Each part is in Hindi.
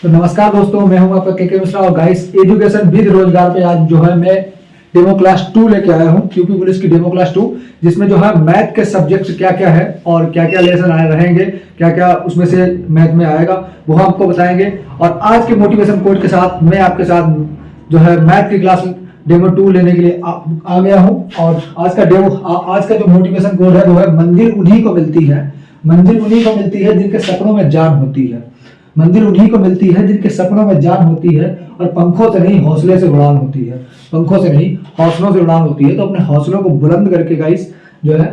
तो नमस्कार दोस्तों, मैं हूं आपका के मिश्रा और गाइस एजुकेशन विद रोजगार पे आज जो है मैं डेमो क्लास 2 लेके आया हूं, यूपी पुलिस की डेमो क्लास 2, जिसमें जो है मैथ के सब्जेक्ट्स क्या क्या है और क्या क्या लेसन आए रहेंगे, क्या क्या उसमें से मैथ में आएगा वो हम आपको बताएंगे। और आज के मोटिवेशन कोड के साथ मैं आपके साथ जो है मैथ की क्लास डेमो 2 लेने के लिए आ गया हूं। और आज का जो मोटिवेशन कोड है वो है मंजिल उन्हीं को मिलती है, मंजिल उन्हीं को मिलती है जिनके सपनों में जान होती है। मंजिल उन्हीं को मिलती है जिनके सपनों में जान होती है और पंखों से नहीं हौसले से उड़ान होती है। पंखों से नहीं हौसलों से उड़ान होती है। तो अपने हौसलों को बुलंद करके गाइस जो है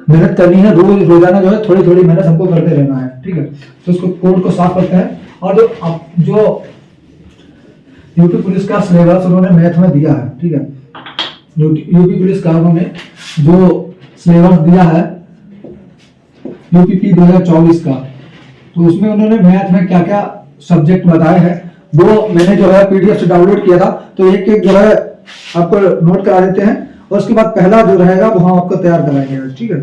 मेहनत करनी है, रोजाना जो है थोड़ी थोड़ी मेहनत हमको करते रहना है। ठीक है, तो उसको कोड को साफ करते हैं। और जो यूपी पुलिस का सिलेबस उन्होंने मैथ में दिया है, ठीक है, यूपी पुलिस का उन्होंने जो सिलेबस दिया है यूपीपी 2024 का, तो उसमें उन्होंने मैथ में क्या क्या सब्जेक्ट बताए हैं वो मैंने जो है पीडीएफ से डाउनलोड किया था। तो एक एक जो है आपको नोट करा देते हैं और उसके बाद पहला जो रहेगा वो हम आपको तैयार कराएंगे। ठीक है,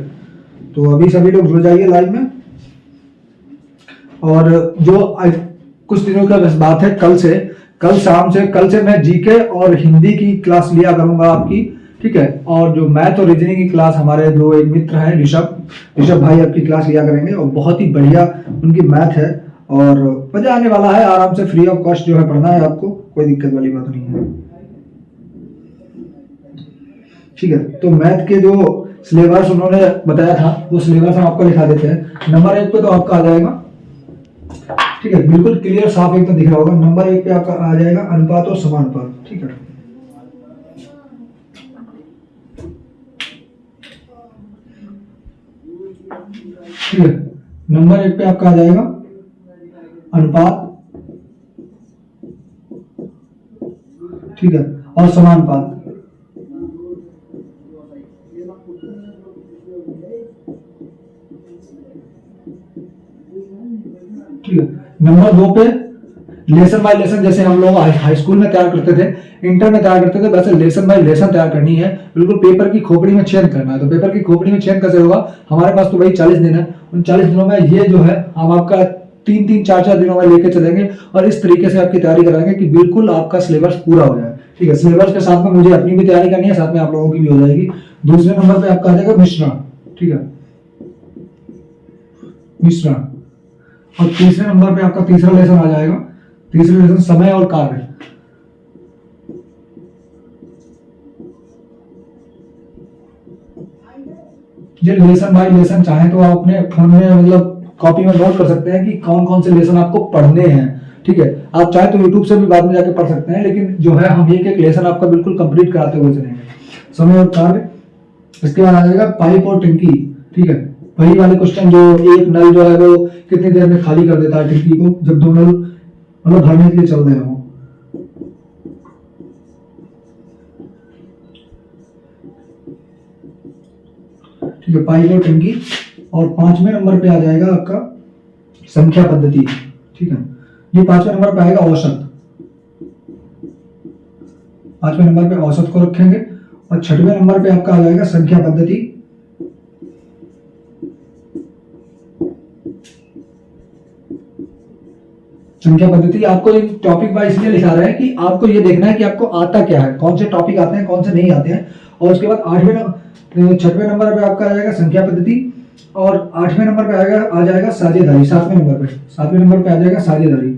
तो अभी सभी लोग जुड़ जाइए लाइव में। और जो कुछ दिनों का बस बात है, कल से मैं जीके और हिंदी की क्लास लिया करूंगा आपकी। ठीक है, और जो मैथ और रीजनिंग की क्लास हमारे जो एक मित्र हैं ऋषभ भाई आपकी क्लास लिया करेंगे और बहुत ही बढ़िया उनकी मैथ है और मजा आने वाला है। आराम से फ्री ऑफ कॉस्ट जो है पढ़ना है आपको, कोई दिक्कत वाली बात नहीं है। ठीक है, तो मैथ के जो सिलेबस उन्होंने बताया था वो सिलेबस हम आपको लिखा देते हैं। नंबर 1 पे तो आपका आ जाएगा, ठीक है, बिल्कुल क्लियर साफ एकदम दिख रहा होगा। नंबर 1 पे आपका आ जाएगा अनुपात और समानुपात। ठीक है, ठीक है, नंबर 1 पे आपका आ जाएगा अनुपात, ठीक है, और समानुपात। ठीक है, नंबर 2 पे लेसन बाय लेसन, जैसे हम लोग हाई स्कूल में तैयार करते थे, इंटर में तैयार करते थे, वैसे लेसन बाय लेसन तैयार करनी है। बिल्कुल पेपर की खोपड़ी में छेद करना है। तो पेपर की खोपड़ी में छेद कैसे होगा, हमारे पास तो भाई 40 दिन है। उन 40 दिनों में ये जो है हम आपका 3-4 दिनों में लेके चलेंगे और इस तरीके से आपकी तैयारी कराएंगे कि बिल्कुल आपका सिलेबस पूरा हो जाए। ठीक है, सिलेबस के साथ में मुझे अपनी भी तैयारी करनी है, साथ में आप लोगों की भी हो जाएगी। दूसरे नंबर पे आपका आ जाएगा मिश्रण। ठीक है, मिश्रण। और तीसरे नंबर पे आपका तीसरा लेसन आ जाएगा, तीसरा लेसन समय और कार्य। ये लेसन बाय लेसन चाहे तो आप अपने फोन में मतलब कॉपी में नोट कर सकते हैं कि कौन कौन से लेसन आपको पढ़ने हैं। ठीक है, आप चाहे तो यूट्यूब से भी बाद में जाके पढ़ सकते हैं, लेकिन जो है हम एक एक लेसन आपका बिल्कुल कंप्लीट कराते हुए चलेंगे। समय और कार्य। इसके बाद आ जाएगा पाइप और टंकी। ठीक है, वही वाले क्वेश्चन जो एक नल जो है वो कितनी देर में खाली कर देता है टंकी को, जब दो नल मतलब भरने के लिए चल रहे हो। ठीक है, पाइप और टंकी। और 5वें नंबर पे आ जाएगा आपका संख्या पद्धति। ठीक है, ये 5वें नंबर पे आएगा औसत। 5वें नंबर पे औसत को रखेंगे और 6वें नंबर पे आपका आ जाएगा संख्या पद्धति। संख्या पद्धति आपको एक टॉपिक वाइज इसलिए लिखा रहा है कि आपको ये देखना है कि आपको आता क्या है, कौन से टॉपिक आते हैं, कौन से नहीं आते हैं। और उसके बाद 6वें नंबर पे आपका आ जाएगा संख्या पद्धति और 8वें नंबर पे आ जाएगा साझेदारी। 7वें नंबर पे आ जाएगा साझेदारी।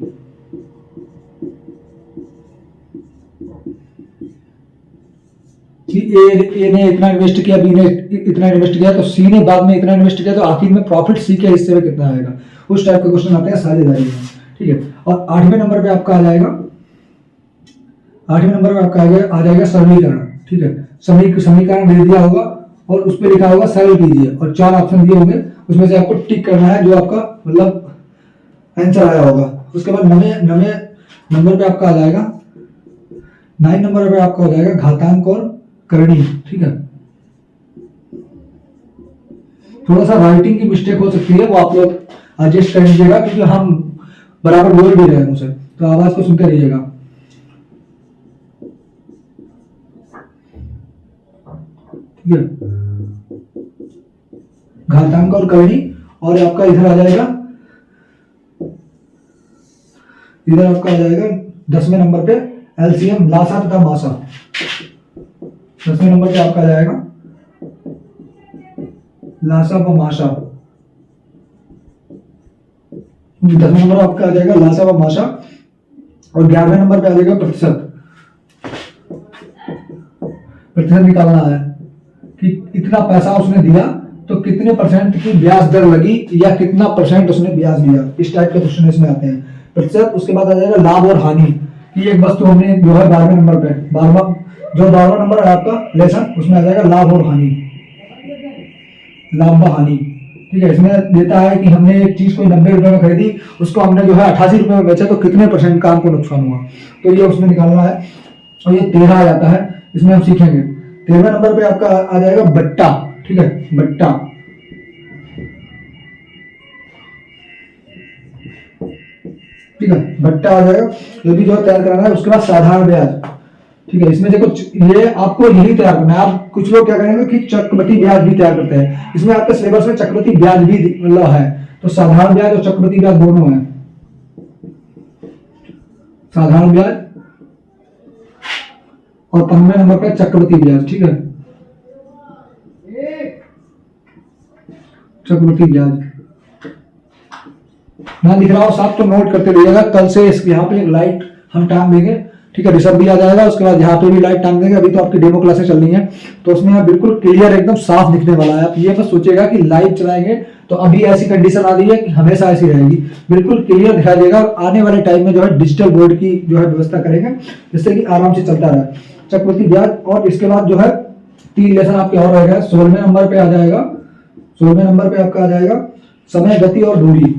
कि ए ने इतना इन्वेस्ट किया, बी ने इतना इन्वेस्ट किया, तो सी ने बाद में इतना इन्वेस्ट किया, तो आखिर में प्रॉफिट सी के हिस्से में कितना आएगा, उस टाइप के क्वेश्चन आते हैं साझेदारी में। ठीक है, और 8वें नंबर पे आपका आ जाएगा, 8वें नंबर पे आपका आ जाएगा सरलीकरण। ठीक है, समीकरण दे दिया होगा और उस पर लिखा होगा सरल कीजिए और 4 ऑप्शन दिए होंगे, उसमें से आपको टिक करना है जो आपका मतलब आंसर आया होगा। उसके बाद 9वें नंबर पे आपका आ जाएगा, 9 नंबर पे आपका हो जाएगा घातांक और करणी। ठीक है, थोड़ा सा राइटिंग की मिस्टेक हो सकती है, वो आप लोग एडजस्ट कर लीजिएगा क्योंकि हम बराबर बोल भी रहे हैं मुझसे, तो आवाज को सुनकर रहिएगा। ठीक है, घातांक और करणी। और आपका इधर आ जाएगा इधर आपका आ जाएगा 10वें नंबर पे एलसीएम लासा तथा मासा। 10वें नंबर पे आपका आ जाएगा लासा व मासा। 10वें नंबर आपका आ जाएगा लासा व मासा। और 11वें नंबर पे आ जाएगा प्रतिशत। प्रतिशत निकालना है कि इतना पैसा उसने दिया तो कितने परसेंट की ब्याज दर लगी या कितना परसेंट उसने ब्याज लिया। इस टाइप के क्वेश्चन इसमें आते हैं। प्रतिशत। उसके बाद आ जाएगा लाभ और हानि कि एक वस्तु हमने जो है 12वें नंबर पे 12वां नंबर है आपका लेसन, उसमें आ जाएगा लाभ और हानि, लाभ व हानि। ठीक है, इसमें देता है कि हमने एक चीज को 90 रुपए में खरीदी, उसको हमने जो है 88 रुपए में बेचा तो कितने परसेंट का हमको नुकसान हुआ, तो ये उसमें निकालना है। और ये 13 आ जाता है, इसमें हम सीखेंगे। 13वें नंबर पे आपका आ जाएगा बट्टा। ठीक है, बट्टा। ठीक है, बट्टा आ जाएगा, ये भी जो है तैयार कराना है। उसके बाद साधारण ब्याज। ठीक है, इसमें देखो ये आपको यही तैयार करना है। आप कुछ लोग क्या करेंगे कि चक्रवृद्धि ब्याज भी तैयार करते हैं। इसमें आपके सिलेबस में चक्रवृद्धि ब्याज भी मतलब है, तो साधारण ब्याज और चक्रवृद्धि ब्याज दोनों है। साधारण ब्याज और 15वें नंबर पे चक्रवृद्धि ब्याज। ठीक है, चक्रवृद्धि ब्याज ना दिख रहा हो साहब तो नोट करते रहिएगा। कल से यहाँ पे एक लाइट हम टांग देंगे। ठीक है, रिसर्च भी आ जाएगा। उसके बाद यहाँ पे भी लाइट टांग देंगे। अभी तो आपकी डेमो क्लासेस चल रही हैं तो उसमें आप बिल्कुल क्लियर एकदम साफ दिखने वाला है। आप ये बस सोचिएगा कि लाइट चलाएंगे तो अभी ऐसी कंडीशन आ रही है कि हमेशा ऐसी रहेगी, बिल्कुल क्लियर दिखाई देगा। आने वाले टाइम में जो है डिजिटल बोर्ड की जो है व्यवस्था करेंगे जिससे कि आराम से चलता रहे चक्रवृद्धि ब्याज। और इसके बाद जो है 3 लेसन आपके और रह गए। 16वें नंबर पे आ जाएगा, 16वें नंबर पे आपका आ जाएगा समय, गति और दूरी।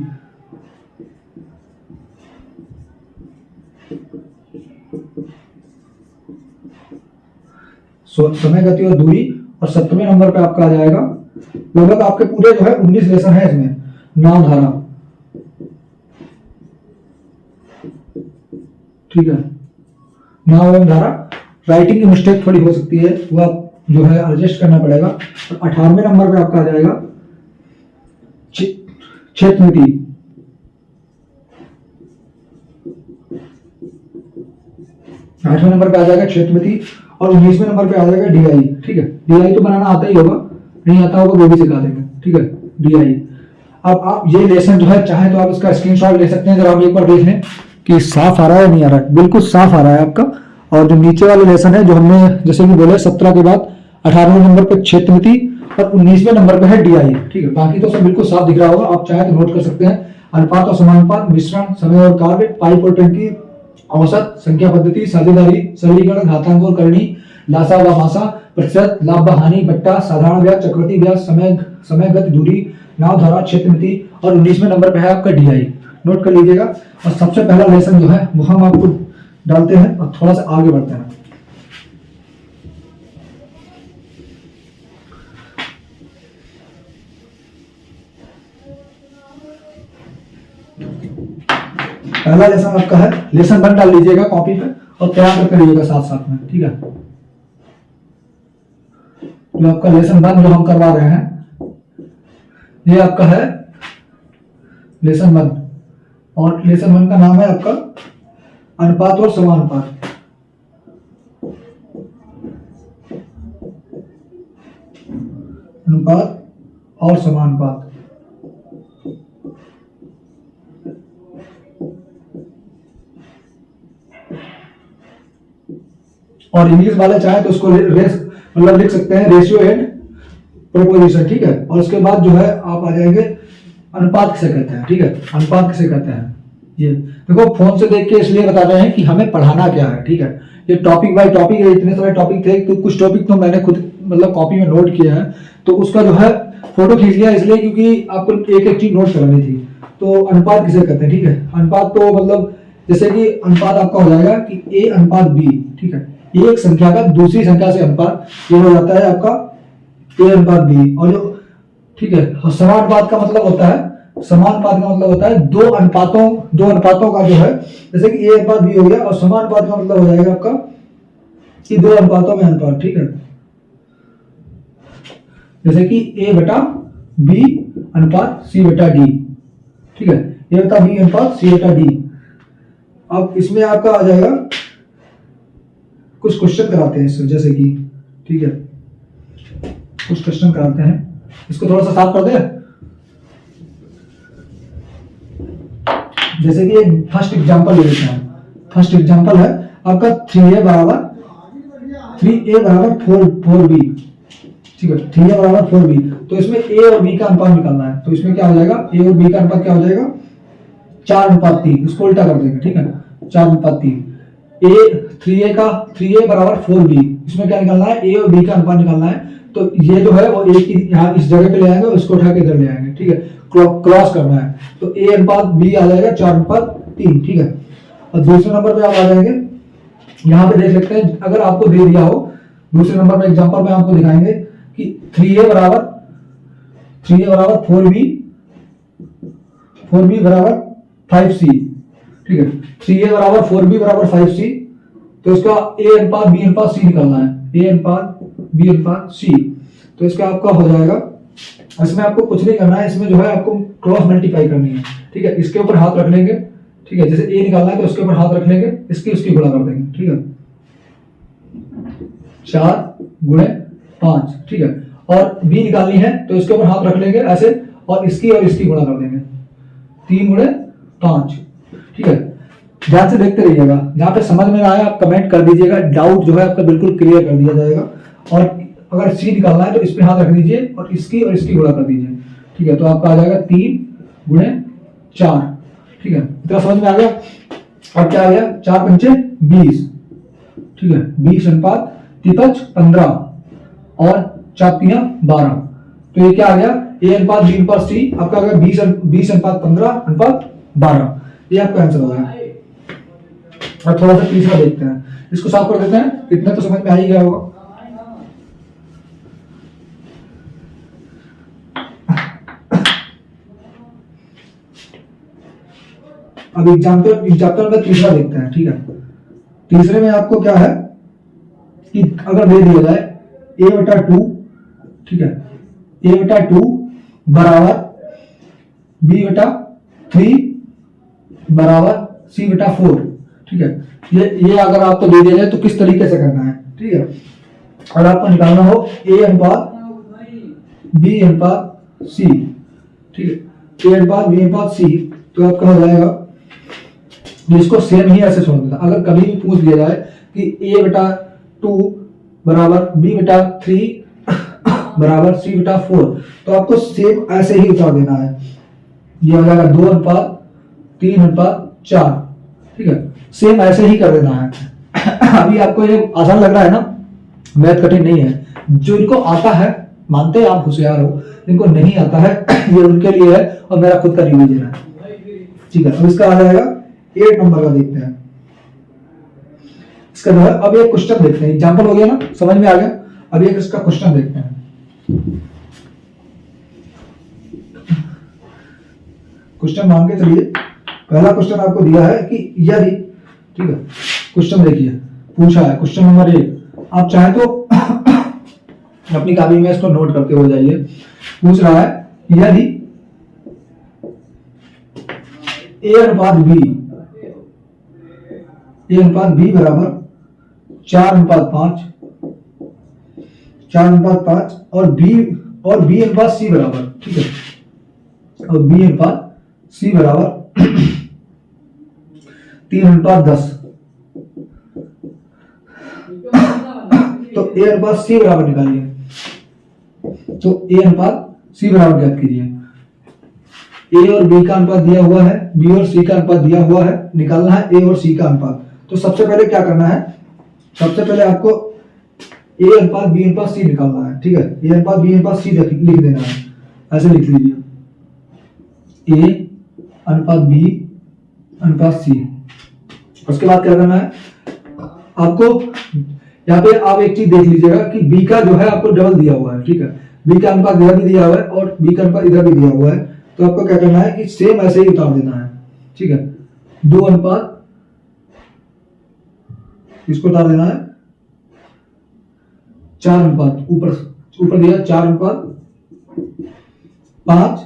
समय, गति और दूरी। और 7वें नंबर पे आपका आ जाएगा लगभग आपके पूरे जो है 19 लेसन है इसमें। नाव धारा। ठीक है, नाव एवं धारा। राइटिंग की मिस्टेक थोड़ी हो सकती है, वो आप जो है एडजस्ट करना पड़ेगा। और 18वें नंबर पे आपका आ जाएगा क्षेत्रमिति। 8वें नंबर पे आ जाएगा क्षेत्रमिति। और 19वें नंबर पे आ जाएगा डीआई। ठीक है, डीआई तो बनाना आता ही होगा, नहीं आता होगा वो भी सिखा देंगे। ठीक है, डीआई। अब आप ये लेसन जो है चाहे तो आप इसका स्क्रीनशॉट ले सकते हैं। जरा हम एक बार देख लें कि साफ आ रहा है नहीं आ रहा है। बिल्कुल साफ आ रहा है आपका। और जो नीचे वाले लेसन है जो हमने जैसे कि बोले 17 के बाद 18वें नंबर पे क्षेत्रमिति और 19वें नंबर पे है डीआई। ठीक है, बाकी तो सब बिल्कुल साफ दिख रहा होगा, आप चाहे तो नोट कर सकते हैं। अनुपात और समानुपात, मिश्रण, समय और कार्य, पाइप और टंकी, औसत, संख्या पद्धति, साझेदारी, सरलीकरण, घातांक और करणी, लासा व मासा, प्रतिशत, लाभ व हानि, बट्टा, साधारण ब्याज, चक्रवृद्धि ब्याज, समय, गति, दूरी, नाव धारा, क्षेत्रमिति। और 19वें नंबर पे है आपका डीआई। नोट कर लीजिएगा। और सबसे पहला लेसन जो है वो हम आपको डालते हैं और थोड़ा सा आगे बढ़ते हैं। पहला लेसन आपका है, लेसन 1 डाल लीजिएगा कॉपी पे और तैयार कर लीजिएगा साथ साथ में। ठीक है, जो आपका लेसन 1 जो हम करवा रहे हैं ये आपका है लेसन 1। और लेसन 1 का नाम है आपका अनुपात और समानुपात। अनुपात और समानुपात। और इंग्लिश वाले चाहे तो उसको मतलब लिख सकते हैं रेशियो एंड प्रोपोजिशन। ठीक है, और उसके बाद जो है आप आ जाएंगे अनुपात किसे कहते हैं। ठीक है, अनुपात किसे कहते हैं ये देखो फोन से देख के इसलिए बता रहे हैं कि हमें पढ़ाना क्या है। ठीक है, ये टॉपिक बाय टॉपिक है, इतने सारे टॉपिक थे तो कुछ टॉपिक तो मैंने खुद मतलब कॉपी में नोट किया है तो उसका जो है फोटो खींच लिया इसलिए क्योंकि आपको एक एक चीज नोट करनी थी। तो अनुपात किसे कहते हैं। ठीक है, अनुपात तो मतलब जैसे कि अनुपात आपका हो जाएगा कि ए अनुपात बी। ठीक है, एक संख्या का दूसरी संख्या से अनुपात ये हो जाता है आपका ए अनुपात बी। और जो ठीक है समानुपात का मतलब होता है, समानुपात का मतलब होता है दो अनुपातों का जो है जैसे कि ए अनुपात बी हो गया। और समानुपात का मतलब हो जाएगा आपका कि 2 अनुपातों में अनुपात। ठीक है, जैसे कि ए बटा बी अनुपात सी बटा डी। ठीक है, ए बटा बी अनुपात सी बटा डी। अब इसमें आपका आ जाएगा, कुछ क्वेश्चन कराते हैं इससे, जैसे कि ठीक है कुछ क्वेश्चन कराते हैं, इसको थोड़ा सा साफ कर दे। जैसे कि एक फर्स्ट एग्जांपल ले लेते हैं। फर्स्ट एग्जांपल है आपका 3a बराबर 4b, ठीक है 3a बराबर 4b। तो इसमें a और b का अनुपात निकालना है। तो इसमें क्या हो जाएगा, a और b का अनुपात क्या हो जाएगा 4:3। इसको उल्टा कर देंगे, ठीक है 4:3। a बराबर 4b, इसमें क्या निकालना है, a और b का अनुपात निकालना है। तो ये जो है वो a की यहाँ इस जगह पे ले आएंगे, उसको उठा के इधर ले आएंगे, ठीक है क्रॉस करना है। तो a अनुपात b आ जाएगा 4:3, ठीक है। और दूसरे नंबर पे आप आ जाएंगे, यहाँ पे देख लेते हैं, अगर आपको दे दिया हो दूसरे नंबर में एग्जांपल में आपको दिखाएंगे कि 3a बराबर 4b बराबर 5c, ठीक है 3a बराबर 4b बराबर 5c। तो इसका a अनुपात b अनुपात c निकालना है, a अनुपात b अनुपात c। तो इसका आपका हो जाएगा, इसमें आपको कुछ नहीं करना है, इसमें जो है आपको क्रॉस मल्टीप्लाई करनी है, ठीक है। इसके ऊपर हाथ रख लेंगे, ठीक है, जैसे a निकालना है तो उसके ऊपर हाथ रख लेंगे, इसकी गुणा कर देंगे, ठीक है 4 × 5, ठीक है। और b निकालनी है तो इसके ऊपर हाथ रख लेंगे ऐसे, और इसकी गुणा कर देंगे 3 × 5, ठीक है। ध्यान से देखते रहिएगा, जहां पे समझ में आया आप कमेंट कर दीजिएगा, डाउट जो है आपका बिल्कुल क्लियर कर दिया जाएगा। और अगर c निकालना है तो इस पे हाथ रख दीजिए और इसकी गुणा कर दीजिए, ठीक है। तो आपका आ जाएगा 3 × 4, ठीक है। इतना समझ में आ गया। अब क्या आ गया, 4 × 5 20, ठीक है 20 अनुपात 3 × 15 और 4 × 3 12। तो ये क्या आ गया, a अनुपात b अनुपात c आपका आ गया 20 अनुपात 15 अनुपात 12। ये आपका आंसर होगा। और थोड़ा सा तीसरा देखते हैं, इसको साफ कर देते हैं, इतना तो समझ में आ ही गया होगा। अब एग्जाम्पल में तीसरा देखते हैं, ठीक है। तीसरे में आपको क्या है कि अगर दे दिया जाए a/2, ठीक है a/2 बराबर b/3 बराबर c/4, ठीक है। ये अगर आपको दे दिया जाए तो किस तरीके से करना है, ठीक है। और आपको निकालना हो a अनुपात b अनुपात c, ठीक है a अनुपात b अनुपात c। तो आपका हो जाएगा, इसको सेम ही ऐसे छोड़ देता। अगर कभी भी पूछ दिया जाए कि a/2 बराबर b/3 बराबर c/4, तो आपको सेम ऐसे ही उतार देना है। ये हो जाएगा 2:3:4, ठीक है सेम ऐसे ही कर देना है। अभी आपको ये आसान लग रहा है ना, मैथ कठिन नहीं है। जो इनको आता है मानते हैं आप होशियार हो, जिनको नहीं आता है ये उनके लिए है और मेरा खुद का रिवीजन है, ठीक है। अब इसका आ जाएगा 8 नंबर का देखते हैं। इसका जो है, अब एक क्वेश्चन देखते हैं, एग्जांपल हो गया ना, समझ में आ गया। अब एक इसका क्वेश्चन देखते हैं। क्वेश्चन मान के चलिए, पहला क्वेश्चन आपको दिया है कि यदि, ठीक है क्वेश्चन देखिए, पूछा है क्वेश्चन नंबर 1। आप चाहे तो अपनी कॉपी में इसको नोट करके हो जाइए। पूछ रहा है यदि a अनुपात b बराबर 4:5 और b अनुपात c बराबर, ठीक है। और b अनुपात c बराबर 3:10। तो a अनुपात c बराबर निकालिए। तो a अनुपात c बराबर ज्ञात कीजिए। a और b का अनुपात दिया हुआ है, b और c का अनुपात दिया हुआ है, निकालना है a और c का अनुपात। तो सबसे पहले क्या करना है, सबसे पहले आपको a अनुपात b अनुपात c निकालना है, ठीक है। a अनुपात b अनुपात c लिख देना है, ऐसे लिख लीजिए a अनुपात b अनुपात c। उसके बाद क्या करना है आपको, यहाँ पे आप एक चीज देख लीजिएगा कि b का जो है आपको डबल दिया हुआ है, ठीक है। b का अनुपात इधर भी दिया हुआ है और b का अनुपात इधर भी दिया हुआ है। तो आपको क्या करना है कि सेम ऐसे ही उतार देना है, ठीक है। 2 अनुपात, इसको उतार देना है 4 अनुपात, ऊपर दिया 4:5,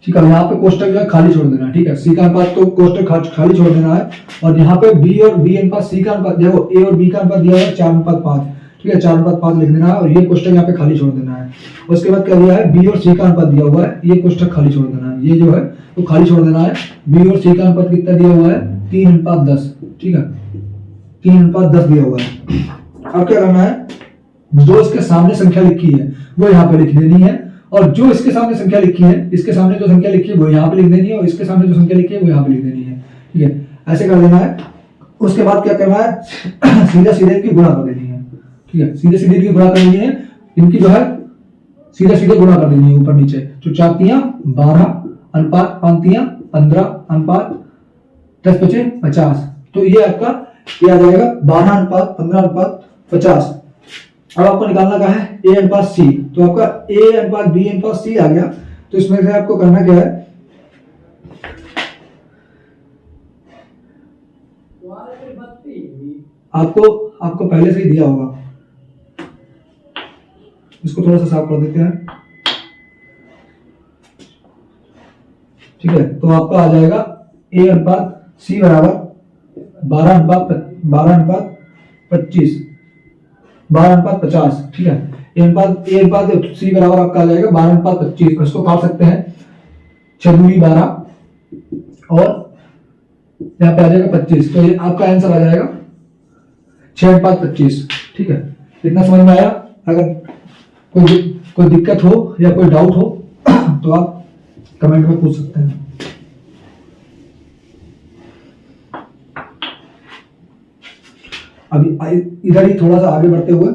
ठीक है। यहाँ पे कोष्टक जो है खाली छोड़ देना है, ठीक है। सी का अनुपात तो कोष्टक खाली छोड़ देना है। और यहाँ पे बी और बी अनुपात सी का अनुपात, देखो ए और बी का अनुपात दिया हुआ है 4:5, ठीक है, 4:5 लिख देना है और ये कोष्टक यहाँ पे खाली छोड़ देना है। उसके बाद क्या दिया है, बी और सी का अनुपात दिया हुआ है, ये कोष्टक खाली छोड़ देना है, ये जो है तो खाली छोड़ देना है। बी और सी का अनुपात कितना दिया हुआ है, 3:10, ठीक है, 3:10 दिया हुआ है। अब क्या करना है, जो इसके सामने संख्या लिखी है वो यहाँ पे लिख देनी है, और जो इसके सामने संख्या लिखी है, इसके सामने जो संख्या लिखी है वो यहाँ पे लिख देनी है, और इसके सामने जो संख्या लिखी है वो यहाँ पे लिख देनी है, ठीक है, ऐसे कर देना है। उसके बाद क्या करना है, सीधे सीधे इनकी गुणा कर देनी है, ठीक है, सीधे सीधे इनकी गुणा कर देनी है, इनकी जो है सीधे सीधे गुणा कर देनी है ऊपर नीचे। तो 4 तियां 12 अनुपात 5 तियां 15 अनुपात 10 बचे 50। तो ये आपका क्या आ जाएगा, 12 अनुपात 15 अनुपात 50। अब आपको निकालना क्या है, ए अनुपात सी। तो आपका ए अनुपात बी अनुपात सी आ गया। तो इसमें से आपको करना क्या है, आपको पहले से ही दिया होगा, इसको थोड़ा सा साफ कर देते हैं, ठीक है। तो आपका आ जाएगा ए अनुपात सी बराबर 12 अनुपात 25, 12 अनुपात 50, ठीक है। ए अनुपात सी बराबर आपका आ जाएगा 12 अनुपात 25। इसको काट सकते हैं, 6 दूनी 12 और यहाँ पे आ जाएगा 25। तो ये आपका आंसर आ जाएगा 6:25, ठीक है। इतना समझ में आया? अगर कोई दिक्कत हो या कोई डाउट हो तो आप कमेंट में पूछ सकते हैं। अभी इधर ही थोड़ा सा आगे बढ़ते हुए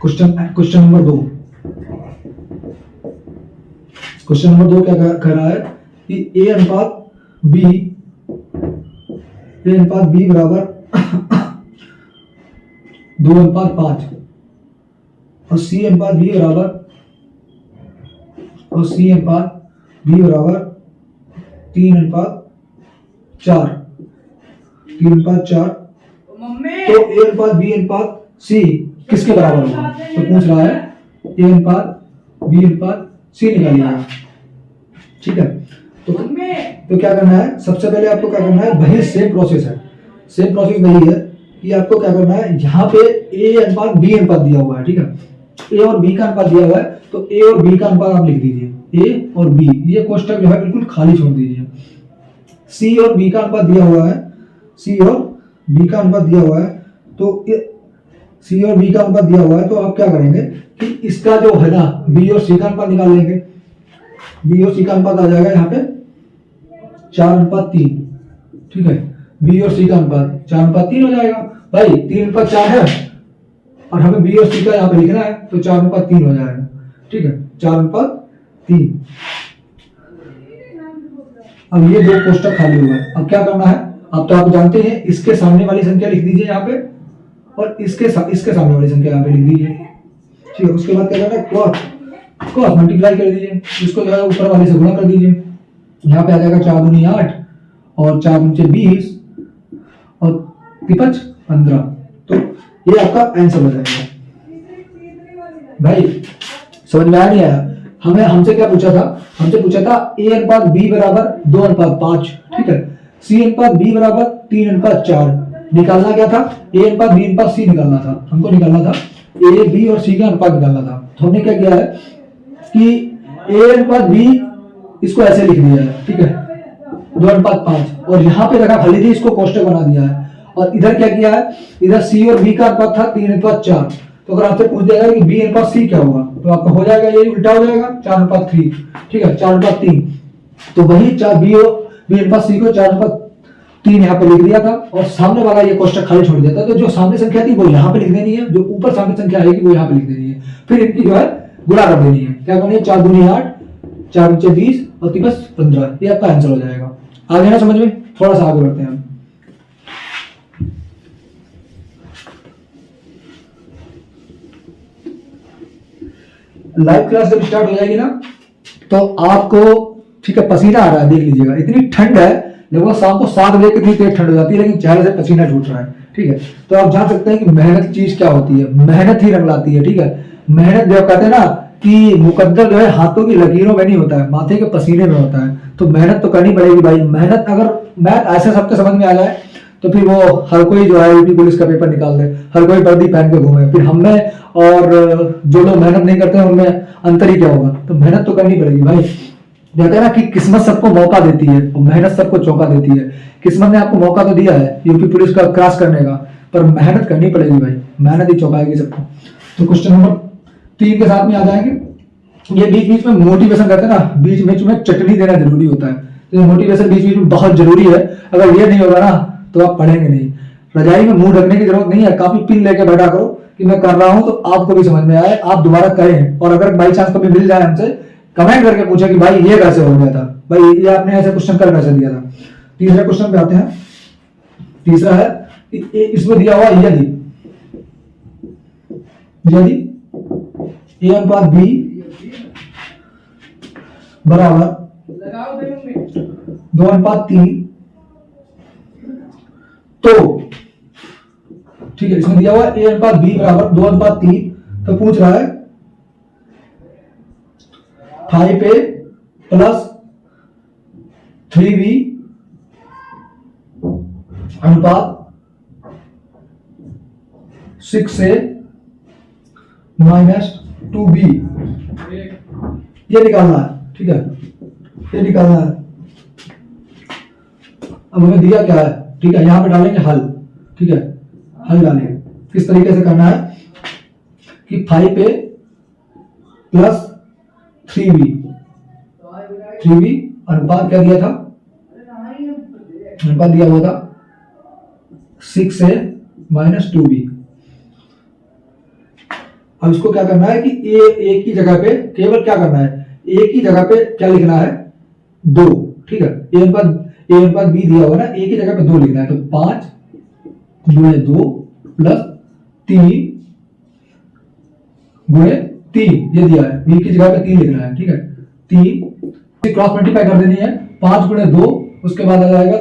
क्वेश्चन नंबर 2। क्वेश्चन नंबर 2 क्या कह रहा है कि ए अनुपात बी बराबर 2:5 और सी अनुपात बी बराबर 3:4। तो ए अनुपात बी अनुपात सी किसके बराबर होगा? तो पूछ रहा है ए अनुपात बी अनुपात सी निकालिएगा, ठीक है। तो क्या करना है, सबसे पहले आपको क्या करना है, वही सेम प्रोसेस है, सेम प्रोसेस वही है कि आपको क्या करना है, यहाँ पे ए अनुपात बी अनुपात दिया हुआ है, ठीक है, ए और बी का अनुपात दिया हुआ है। तो ए और बी का अनुपात आप लिख दीजिए, ए और बी, ये कोष्टक जो है बिल्कुल खाली छोड़ दीजिए। सी और बी का अनुपात दिया हुआ है, सी और बी का अनुपात दिया हुआ है। तो सी और बी का अनुपात दिया हुआ है, तो आप क्या करेंगे कि इसका जो है ना बी और सी का अनुपात निकाल लेंगे। बी और सी का अनुपात आ जाएगा यहाँ पे 4:3, ठीक है। बी और सी का अनुपात 4:3 हो जाएगा भाई, 3:4 है और हमें बी और सी का यहाँ पे लिखना है, तो 4:3 हो जाएगा, ठीक है, 4:3। अब ये 2 कोष्टक खाली हुआ है। अब क्या करना है, अब तो आप जानते हैं, इसके सामने वाली संख्या लिख दीजिए यहाँ पे, और इसके सामने वाली संख्या यहाँ पे लिख दीजिए, ठीक है। उसके बाद क्या करना है, क्रॉस मल्टीप्लाई कर दीजिए, इसको जो है ऊपर वाले से गुणा कर दीजिए। यहाँ पे आ जाएगा 4 दूनी 8 और 4 पंचे 20 और 5 15। तो ये आपका आंसर हो जाएगा। भाई समझ में आया नहीं आया? हमसे क्या पूछा था, हमसे पूछा था ए अनुपात बी बराबर 2:5, ठीक है, सी अनुपात बी बराबर 3:4। निकालना क्या था, ए अनुपात बी अनुपात सी निकालना था, हमको निकालना था ए बी और सी का अनुपात निकालना था। तो हमने क्या किया है कि ए अनुपात बी इसको ऐसे लिख दिया है, ठीक है, 2:5 और यहाँ पे जगह खाली थी, इसको कोष्टक बना दिया है। और इधर क्या किया है, इधर सी और बी का अनुपात था 3:4। तो अगर आपसे पूछ दिया कि बी अनुपात सी क्या होगा, तो आपका हो जाएगा ये उल्टा हो जाएगा 4:3, ठीक है, 4:3। तो वही बी अनुपात सी को 4:3 यहाँ पे लिख दिया था और सामने वाला ये कोष्टक खाली छोड़ दिया था। तो जो सामने संख्या थी वो यहाँ पे लिख देनी है, जो ऊपर सामने संख्या आएगी वो यहाँ पे लिख देनी है, फिर इनकी जो है गुणा कर देनी है। क्या करनी है, 4 दूनी 8, 4 पंचे 20 और 3 15। ये आपका आंसर हो जाएगा। आगे ना समझ में, थोड़ा सा आगे बढ़ते हैं हम। लाइव क्लास जब स्टार्ट हो जाएगी ना, तो आपको ठीक है पसीना आ रहा है, देख लीजिएगा, इतनी ठंड है, लगभग शाम को 7 बजे कितनी तेज ठंड हो जाती है, लेकिन चेहरे से पसीना छूट रहा है, ठीक है। तो आप जान सकते हैं कि मेहनत चीज क्या होती है, मेहनत ही रंग लाती है, ठीक है। मेहनत जो कहते हैं ना कि मुकद्दर जो है हाथों की लकीरों में नहीं होता है, माथे के पसीने में होता है। तो मेहनत तो करनी पड़ेगी भाई। मेहनत अगर मैथ ऐसे सबके समझ में आ जाए तो फिर वो हर कोई जो है यूपी पुलिस का पेपर निकाल ले, हर कोई वर्दी पहन के घूमे, फिर हम में और जो लोग मेहनत नहीं करते हैं उनमें अंतर ही क्या होगा। तो मेहनत तो करनी पड़ेगी भाई। कहते हैं ना कि किस्मत सबको मौका देती है और मेहनत सबको चौंका देती है। किस्मत ने आपको मौका तो दिया है यूपी पुलिस का क्रॉस करने का, पर मेहनत करनी पड़ेगी भाई, मेहनत ही चौंकाएगी सबको। तो क्वेश्चन नंबर 3 के साथ में आ जाएंगे। ये बीच बीच में मोटिवेशन करते हैं ना, बीच बीच में चटनी देना जरूरी होता है। तो मोटिवेशन बीच बीच में बहुत जरूरी है। अगर ये नहीं होगा ना तो आप पढ़ेंगे नहीं। रजाई में मुंह ढकने की जरूरत नहीं है, काफी पिन लेके बैठा करो कि मैं कर रहा हूं, तो आपको भी समझ में आए, आप दोबारा करें। और अगर बाई चांस कभी मिल जाए हमसे, कमेंट करके पूछे कि भाई ये कैसे हो गया था, भाई ये आपने ऐसे क्वेश्चन कर कैसे दिया था। तीसरे क्वेश्चन पे आते हैं। तीसरा है इसमें दिया हुआ यदि ए अनुपात बी बराबर 2:3, तो ठीक है, इसमें दिया हुआ ए अनुपात बी बराबर 2:3, तो पूछ रहा है 5A प्लस 3B अनुपात 6A माइनस 2B, ये निकालना है। ठीक है, ये निकालना है। अब हमें दिया क्या है, ठीक है, यहां पे डालेंगे हल। ठीक है, हल डालेंगे। किस तरीके से करना है कि 5A प्लस 3B अनुपात क्या दिया था, अनुपात दिया हुआ था 6A माइनस 2B। अब इसको क्या करना है कि ए की जगह पे केवल क्या करना है, ए की जगह पे क्या लिखना है 2। ठीक है, ए अनुपात बी दिया हुआ ना, ए की जगह पे 2 लिखना है। तो 5 गुणे 2 प्लस 3 गुणे 3 ये दिया है, बी की जगह पे 3 लिखना है। ठीक है, 3 क्रॉस मल्टीप्लाई कर देनी है, 5 गुणे 2, उसके बाद आ जाएगा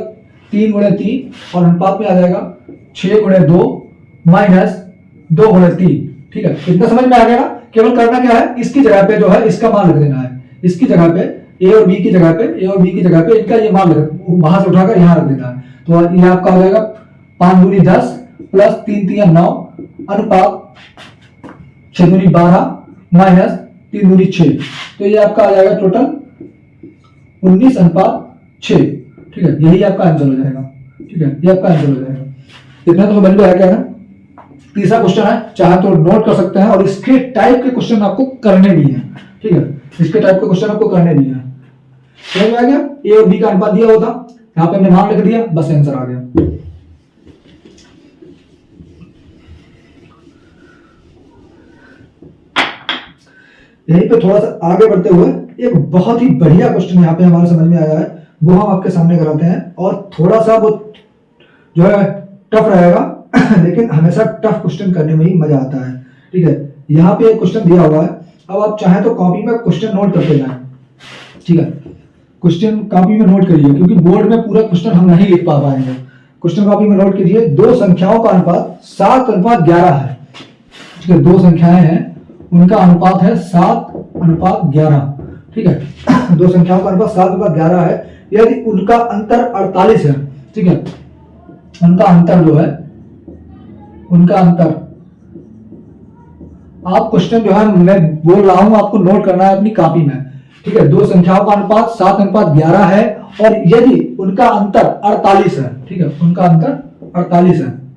3 गुणे 3 और अनुपात में आ जाएगा 6 गुणे 2 माइनस 2 गुणे 3। ठीक है, इतना समझ में आ गया ना। केवल करना क्या है, इसकी जगह पे जो है इसका मान रख देना है, इसकी जगह पे ए और बी की जगह पे इनका ये मान वहां से उठाकर यहां रख देना है। तो ये आपका हो जाएगा 5 दूनी 10 प्लस 3 3 9 अनुपात 6 दूनी 12 माइनस 3 दूनी 6। तो ये आपका आ जाएगा टोटल 19:6। ठीक है, यही आपका आंसर हो जाएगा। ठीक है, ये आपका आंसर हो जाएगा। इतना तो समझ में आ गया ना। तीसरा क्वेश्चन है, चाहे तो नोट कर सकते हैं, और इसके टाइप के क्वेश्चन आपको करने भी हैं। ठीक है, इसके टाइप के क्वेश्चन आपको करने भी हैं। समझ में आ गया, ए और बी का अनुपात दिया हुआ था, यहां पे हमने मान लिख दिया, बस आंसर आ गया। यहीं पे थोड़ा सा आगे बढ़ते हुए एक बहुत ही बढ़िया क्वेश्चन यहाँ पे हमारे समझ में आया है, वो हम आपके सामने कराते हैं। और थोड़ा सा वो जो है टफ रहेगा लेकिन हमेशा टफ क्वेश्चन करने में ही मजा आता है। ठीक है, यहाँ पे एक क्वेश्चन दिया हुआ है। अब आप चाहें तो कॉपी में क्वेश्चन नोट करते जाएं। ठीक है, क्वेश्चन कॉपी में नोट करिए, क्योंकि बोर्ड में पूरा क्वेश्चन हम नहीं लिख पा पाएंगे। क्वेश्चन कॉपी में नोट कीजिए, दो संख्याओं का अनुपात 7:11 है। ठीक है, दो संख्याएं हैं, उनका अनुपात है 7:11। ठीक है, दो संख्याओं का अनुपात 7:11 है, यदि उनका अंतर 48 है। ठीक है, उनका अंतर जो है, उनका अंतर, आप क्वेश्चन जो है मैं बोल रहा हूं आपको नोट करना है अपनी कॉपी में। ठीक है, दो संख्याओं का अनुपात 7:11 है और यदि उनका अंतर 48 है। ठीक है, उनका अंतर 48 है।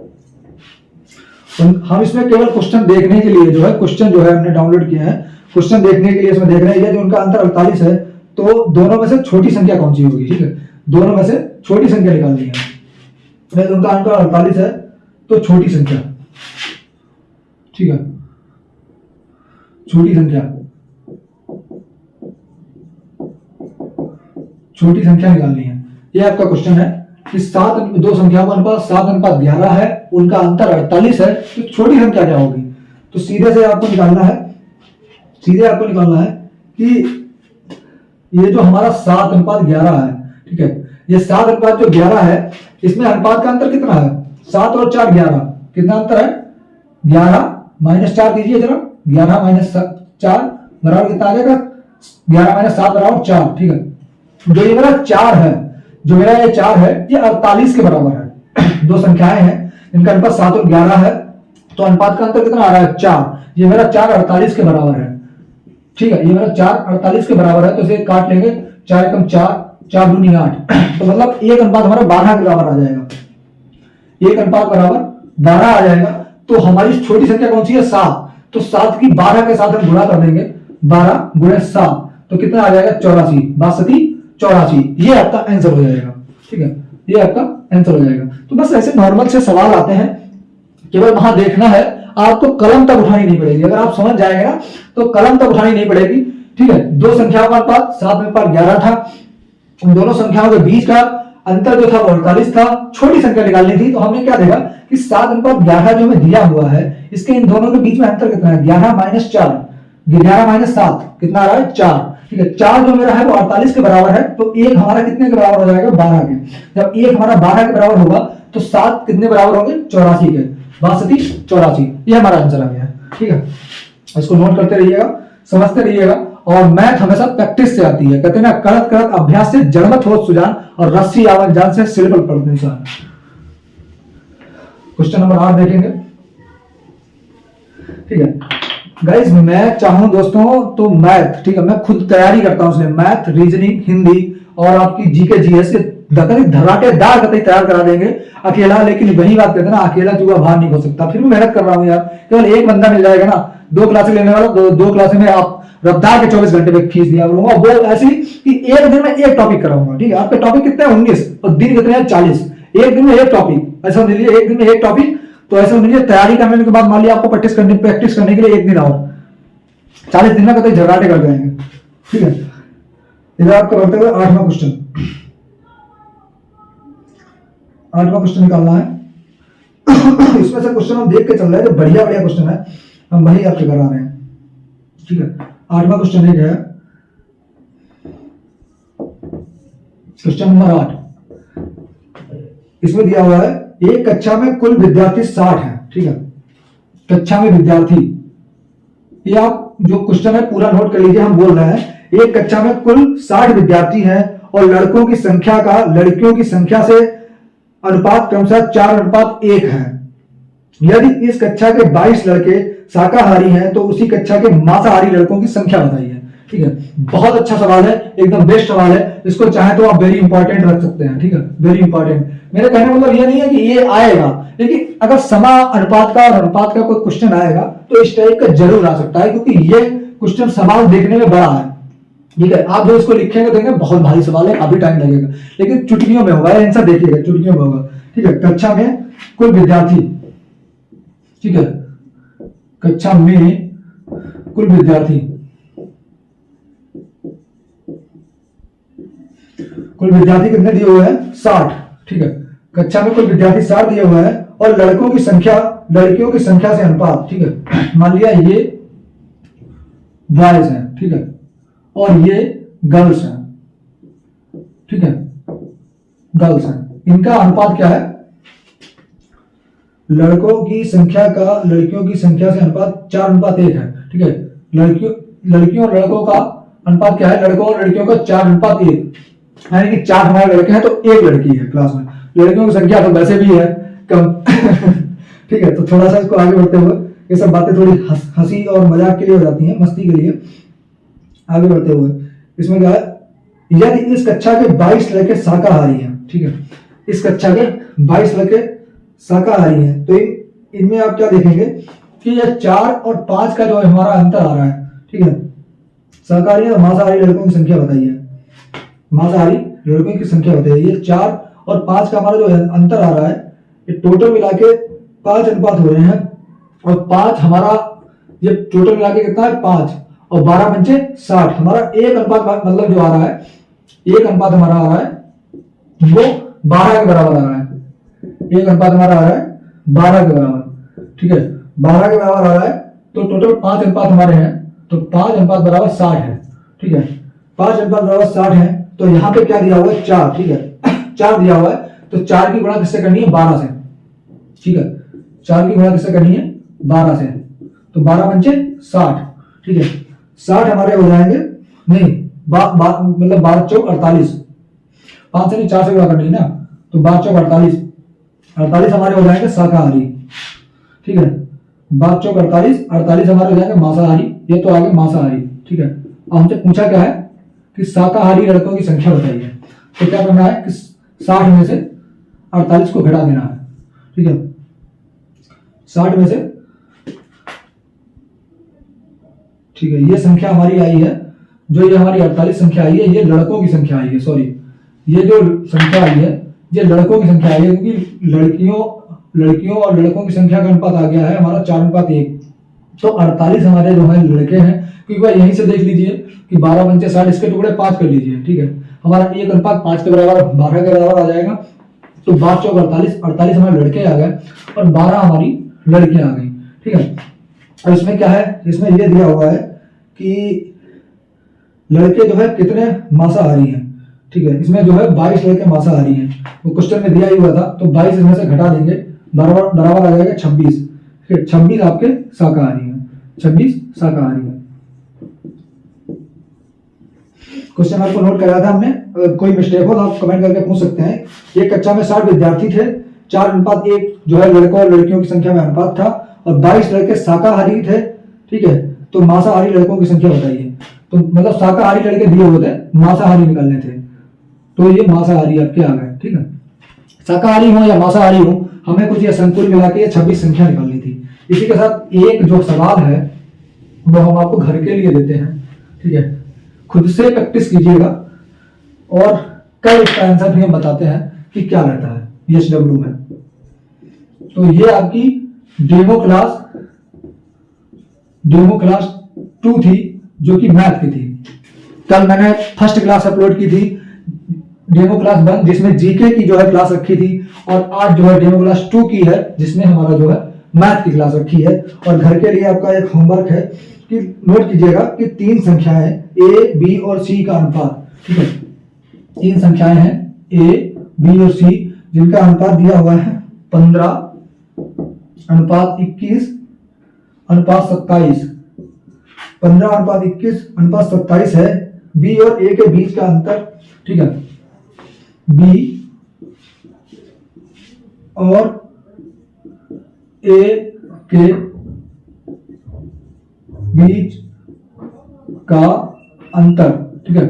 हम इसमें केवल क्वेश्चन देखने के लिए जो है, क्वेश्चन जो है हमने डाउनलोड किया है, क्वेश्चन देखने के लिए इसमें देख रहे हैं, यदि उनका अंतर 48 है तो दोनों में से छोटी संख्या कौन सी होगी। ठीक है, दोनों में से छोटी संख्या निकालनी है। यदि उनका अंतर 48 है तो छोटी संख्या, ठीक है, छोटी संख्या निकालनी है। ये आपका क्वेश्चन है कि दो संख्याओं का अनुपात 7:11 है, उनका अंतर 48 है, तो छोटी संख्या क्या होगी। तो सीधे से आपको निकालना है, कि ये जो हमारा 7:11 है। ठीक है, ये 7:11 है, इसमें अनुपात का अंतर कितना है, 7 और 4 11, कितना अंतर है 11 -4 कीजिए जरा, 11 - 4 बराबर कितना आ जाएगा 11 माइनस 7 बराबर 4। ठीक है, जो ये मेरा 4 है, जो मेरा ये 4 है ये 48 के बराबर है। दो संख्याएं हैं इनका अनुपात 7 और 11 है, तो अनुपात का अंतर कितना आ रहा है 4। ये मेरा 4 48 के बराबर है। ठीक है, ये मेरा 4 48 के बराबर है, तो इसे काट लेंगे, 4 एकम 4, 4 दूनी 8, तो मतलब एक अनुपात हमारा 12 के बराबर आ जाएगा। एक अनुपात बराबर 12 आ जाएगा। तो हमारी छोटी संख्या कौन सी है 7, तो 7 की 12 के साथ हम गुणा कर देंगे, 12 गुणे 7 तो कितना आ जाएगा 84, 62 84, ये आपका आंसर हो जाएगा। ठीक है, ये आपका आंसर हो जाएगा। तो बस ऐसे नॉर्मल से सवाल आते हैं, केवल वहां देखना है, आपको कलम तक उठानी नहीं पड़ेगी। अगर आप समझ जाएंगे ना तो कलम तक उठानी नहीं पड़ेगी। ठीक है, दो संख्याओं का अनुपात 7 में पर 11 था, उन दोनों संख्याओं के बीच का अंतर जो था वो 48 था। छोटी संख्या निकालनी थी, तो हमने क्या देखा कि 7 अनुपात 11 जो हमें दिया हुआ है, इसके इन दोनों के बीच में अंतर कितना है 11 माइनस 4, 11 माइनस 7 कितना आ रहा है 4। ठीक है, 4 जो मेरा है वो 48 के बराबर है, तो एक हमारा कितने के बराबर हो जाएगा 12 के। जब एक हमारा 12 के बराबर होगा तो 7 कितने बराबर होंगे 84 के, 62 84, ये हमारा आंसर आ गया। ठीक है, इसको नोट करते रहिएगा, समझते रहिएगा। और मैथ हमेशा प्रैक्टिस से आती है, कहते हैं ना करत करत अभ्यास से जड़मत हो सुजान, और रस्सी आवत जान से सिलेबल पढ़ते इंसान। क्वेश्चन नंबर 8 देखेंगे। ठीक है गाइस, मैं चाहूं दोस्तों तो मैथ, ठीक है, मैं खुद तैयारी करता हूं, इसलिए मैथ, रीजनिंग, हिंदी और आपकी जीके जीएस धराटेदार कतई तैयार करा देंगे अकेला। लेकिन वही बात कहते हैं ना, अकेला चूहा बाहर नहीं हो सकता। फिर भी मेहनत कर रहा हूं यार, केवल एक बंदा मिल जाएगा ना, 2 क्लासेस लेने वाला, दो क्लासेस में आप रफ्तार के 24 घंटे में फीस दिया करूंगा, वो ऐसी कि एक दिन में एक टॉपिक कराऊंगा। ठीक है, आपके टॉपिक कितने हैं 19 और दिन कितने हैं 40, एक दिन में एक टॉपिक, ऐसा समझ लीजिए एक दिन में एक टॉपिक। तो ऐसा समझ लीजिए तैयारी करने के बाद मान लिया आपको प्रैक्टिस करने के लिए एक दिन और, 40 दिन में कतई झगड़ाटे कर जाएंगे। ठीक है, इधर आपका बढ़ते हुए 8वां क्वेश्चन, 8वां क्वेश्चन निकालना है। इसमें से क्वेश्चन हम देख के चल रहे हैं, जो बढ़िया बढ़िया क्वेश्चन है हम वही आपके करा रहे हैं। ठीक है, 8वां क्वेश्चन एक है, क्वेश्चन नंबर 8। इसमें दिया हुआ है एक कक्षा में कुल विद्यार्थी 60 है। ठीक है, कक्षा में विद्यार्थी, ये आप जो क्वेश्चन है पूरा नोट कर लीजिए। हम बोल रहे हैं एक कक्षा में कुल 60 विद्यार्थी हैं और लड़कों की संख्या का लड़कियों की संख्या से अनुपात क्रमशः 4:1 है। यदि इस कक्षा के 22 लड़के शाकाहारी हैं तो उसी कक्षा के मांसाहारी लड़कों की संख्या बताइए। ठीक है, बहुत अच्छा सवाल है, एकदम बेस्ट सवाल है। इसको चाहे तो आप वेरी इंपॉर्टेंट रख सकते हैं। ठीक है, वेरी इंपॉर्टेंट। मेरे कहने का मतलब ये नहीं है कि ये आएगा, लेकिन अगर समा अनुपात का और अनुपात का कोई क्वेश्चन आएगा तो इस टाइप का जरूर आ सकता है, क्योंकि ये क्वेश्चन सवाल देखने में बड़ा है। ठीक है, आप जो इसको लिखेंगे देंगे बहुत भारी सवाल है, काफी टाइम लगेगा, लेकिन चुटकियों में होगा, आंसर देखिएगा चुटकियों में होगा। ठीक है, कक्षा में कुल विद्यार्थी, ठीक है, कक्षा में कुल विद्यार्थी, कुल विद्यार्थी कितने दिए हुए हैं 60। ठीक है, कक्षा में कुल विद्यार्थी 60 दिए हुए हैं और लड़कों की संख्या लड़कियों की संख्या से अनुपात। ठीक है, मान लिया ये बॉयज हैं, ठीक है, और ये गर्ल्स हैं। ठीक है, गर्ल्स हैं, इनका अनुपात क्या है, लड़कों की संख्या का लड़कियों की संख्या से अनुपात 4:1 है। ठीक है, लड़कियों और लड़कों का अनुपात क्या है, लड़कों और लड़कियों का 4:1, यानी कि 4 हमारे लड़के हैं तो 1 लड़की है क्लास में। लड़कियों की संख्या तो वैसे भी है कम। ठीक है, तो थोड़ा सा इसको आगे बढ़ते हुए, ये सब बातें थोड़ी हंसी और मजाक के लिए हो जाती हैं, मस्ती के लिए। आगे बढ़ते हुए इसमें क्या है, यदि इस कक्षा के 22 लड़के शाकाहारी हैं। ठीक है, इस कक्षा के 22 लड़के शाकाहारी हैं, तो इनमें आप क्या देखेंगे कि ये 4 और 5 का जो हमारा अंतर आ रहा है। ठीक है, शाकाहारी और मांसाहारी लड़कों की संख्या बताइए, मांसाहारी लड़कों की संख्या बताइए। ये 4 और 5 का हमारा जो अंतर आ रहा है, ये टोटल मिला के 5 अनुपात हो रहे हैं, और 5 हमारा ये टोटल मिला के कितना है 5 और 12 पंचे 60, हमारा 1 अनुपात मतलब जो आ रहा है, 1 अनुपात हमारा आ रहा है वो 12 के बराबर आ रहा है। 1 अनुपात हमारा आ रहा है 12 के बराबर। ठीक है, 12 के बराबर आ रहा है, तो टोटल 5 अनुपात हमारे हैं, तो 5 अनुपात बराबर 60 है। ठीक है, 5 अनुपात बराबर 60 है, तो यहाँ पे क्या दिया हुआ है 4। ठीक है, 4 दिया हुआ है, तो 4 की गुणा किससे करनी है 12 से। ठीक है, 4 की गुणा किससे करनी है 12 से, तो 12 पंचे 60। ठीक है, 60 हमारे हो जाएंगे, नहीं मतलब 12 चौक 48, 5 से नहीं 4 से गुणा करनी ना, तो 12 चौक 48, 48 हमारे हो जाएंगे शाकाहारी, ठीक है। 12 चौक 48, 48 हमारे हो जाएंगे मांसाहारी, ये तो आगे मांसाहारी, ठीक है। अब हमसे पूछा क्या है कि शाकाहारी लड़कों की संख्या बताइए, तो क्या करना है कि 60 में से 48 को घटा देना है, ठीक है। 60 में से, ठीक है, ये संख्या हमारी आई है, जो ये हमारी 48 संख्या आई है, ये लड़कों की संख्या आई है, सॉरी, ये जो संख्या आई है ये लड़कों की संख्या आई है, क्योंकि लड़कियों और लड़कों की संख्या का अनुपात आ गया है हमारा 4:1, तो 48 हमारे जो है लड़के हैं, क्योंकि भाई यहीं से देख लीजिए कि 12 पंचे 60, इसके टुकड़े 5 कर लीजिए, ठीक है। हमारा 1:5 के बराबर 12 के बराबर आ जाएगा, तो 12 चौक 48, 48 हमारे लड़के आ गए और 12 हमारी लड़कियां आ गई, ठीक है। और इसमें क्या है, इसमें ये दिया हुआ है कि लड़के जो है कितने मांसाहारी हैं, ठीक है। इसमें जो है 22 लड़के मांसाहारी हैं, वो क्वेश्चन में दिया ही हुआ था, तो 22 इसमें से घटा देंगे, बराबर आ जाएगा 26, फिर 26 आपके शाकाहारी हैं, 26 शाकाहारी हैं। क्वेश्चन आपको नोट कराया था हमने, अगर कोई मिस्टेक हो तो आप कमेंट करके पूछ सकते हैं। एक कक्षा में 60 विद्यार्थी थे, 4:1 जो है लड़कों और लड़कियों की संख्या में अनुपात था, और 22 लड़के शाकाहारी थे, ठीक है। तो मांसाहारी लड़कों की संख्या बताइए, तो मतलब शाकाहारी लड़के दिए हुए थे, मांसाहारी निकालने थे, तो ये मांसाहारी आपके आ गए, ठीक है। शाकाहारी हो या मांसाहारी हो, हमें कुछ ये संकुल मिला के 26 संख्या निकालनी थी। इसी के साथ एक जो सवाल है वो हम आपको घर के लिए देते हैं, ठीक है। खुद से प्रैक्टिस कीजिएगा और कल इसका आंसर भी हम बताते हैं कि क्या रहता है एचडब्ल्यू में। तो ये आपकी डेमो क्लास 2 थी, जो कि मैथ की थी। कल मैंने फर्स्ट क्लास अपलोड की थी, डेमो क्लास 1, जिसमें जीके की जो है क्लास रखी थी, और आज जो है डेमो क्लास 2 की है, जिसमें हमारा जो है मैथ की क्लास रखी है। और घर के लिए आपका एक होमवर्क है कि नोट कीजिएगा कि 3 संख्याएं ए, बी और सी का अनुपात, ठीक है। 3 संख्याएं हैं ए, बी और सी, जिनका अनुपात दिया हुआ है 15:21:27, 15:21:27 है। बी और ए के बीच का अंतर, ठीक है, बी और ए के बीच का अंतर, ठीक है।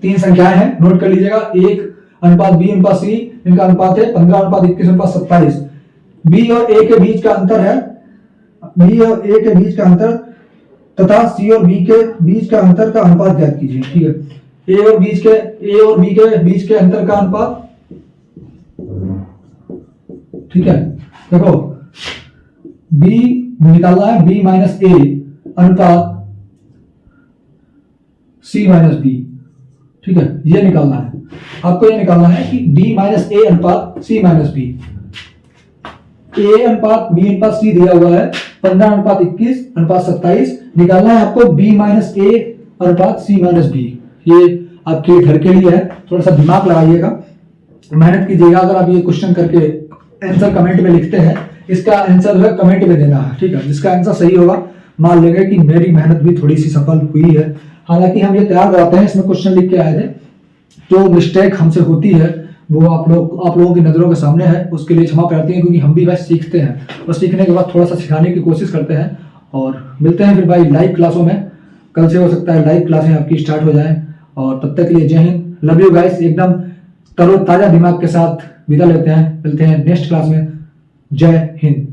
3 संख्याएं हैं, नोट कर लीजिएगा। 1:B:C, इनका अनुपात है 15:21:27। बी और ए के बीच का अंतर है, बी और ए के बीच का अंतर तथा सी और बी के बीच का अंतर का अनुपात ज्ञात कीजिए, ठीक है। ए और बी के बीच के अंतर का अनुपात, ठीक है। देखो बी निकालना है, बी माइनस ए अनुपात सी माइनस बी, ठीक है, ये निकालना है आपको। ये निकालना है कि डी माइनस ए अनुपात सी माइनस बी। ए अनुपात बी अनुपात सी दिया हुआ है 15:21:27, निकालना है आपको बी माइनस ए अनुपात सी माइनस बी। ये आपके घर के लिए है, थोड़ा सा दिमाग लगाइएगा, मेहनत कीजिएगा। अगर आप ये क्वेश्चन करके आंसर कमेंट में लिखते हैं, इसका आंसर जो है कमेंट में देना है, ठीक है। जिसका आंसर सही होगा मान लेंगे कि मेरी मेहनत भी थोड़ी सी सफल हुई है। हालांकि हम ये तैयार कराते हैं, इसमें क्वेश्चन लिख के आए थे, जो मिस्टेक हमसे होती है वो आप लोगों की नजरों के सामने है, उसके लिए क्षमा प्रार्थी है, क्योंकि हम भी बस सीखते हैं और सीखने के बाद थोड़ा सा सिखाने की कोशिश करते हैं। और मिलते हैं फिर भाई लाइव क्लासों में। कल से हो सकता है लाइव क्लासें आपकी स्टार्ट हो जाएं, और तब तक के लिए जय हिंद, लव यू गाइस। एकदम तरोताजा दिमाग के साथ विदा लेते हैं, मिलते हैं नेक्स्ट क्लास में। जय हिंद।